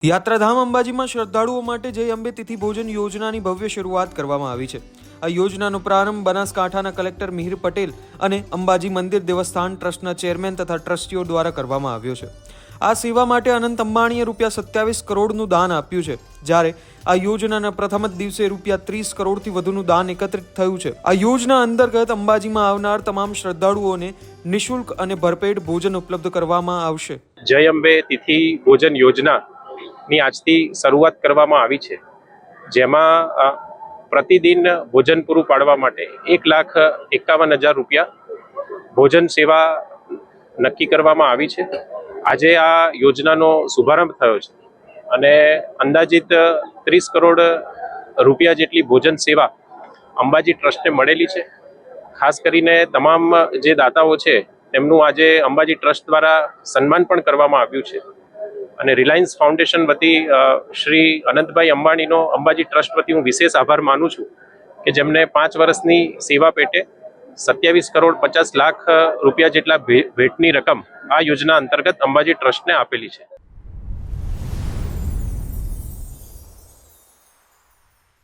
યાત્રાધામ અંબાજીમાં શ્રદ્ધાળુઓ માટે જય અંબે તિથિ ભોજન યોજનાની ભવ્ય શરૂઆત કરવામાં આવી છે। આ યોજનાનો પ્રારંભ બનાસકાંઠાના કલેક્ટર મિહિર પટેલ અને અંબાજી મંદિર દેવસ્થાન ટ્રસ્ટના ચેરમેન તથા ટ્રસ્ટીઓ દ્વારા કરવામાં આવ્યો છે। આ સેવા માટે અનંત અંબાણીએ ₹27 કરોડનું દાન આપ્યું છે, જ્યારે આ યોજનાના પ્રથમ જ દિવસે ₹30 કરોડથી વધુનું દાન એકત્રિત થયું છે। આ યોજના અંતર્ગત અંબાજીમાં આવનાર તમામ શ્રદ્ધાળુઓને નિઃશુલ્ક અને ભરપેટ ભોજન ઉપલબ્ધ કરવામાં આવશે। જય અંબે તિથિ ભોજન યોજના ની આજથી શરૂઆત કરવામાં આવી છે, જેમાં પ્રતિદિન ભોજન પૂરું પાડવા માટે ₹1,51,000 ભોજન સેવા નક્કી કરવામાં આવી છે। આજે આ યોજનાનો શુભારંભ થયો છે અને અંદાજિત ₹30 કરોડ જેટલી ભોજન સેવા અંબાજી ટ્રસ્ટને મળેલી છે। ખાસ કરીને તમામ જે દાતાઓ છે તેમનું આજે અંબાજી ટ્રસ્ટ દ્વારા સન્માન પણ કરવામાં આવ્યું છે અને રિલાયન્સ ફાઉન્ડેશન વતી શ્રી અનંતભાઈ અંબાણીનો અંબાજી ટ્રસ્ટ વતી હું વિશેષ આભાર માનું છું કે જેમને 5 વર્ષની સેવા પેટે ₹27 કરોડ 50 લાખ જેટલા ભેટની રકમ આ યોજના અંતર્ગત અંબાજી ટ્રસ્ટને આપેલી છે।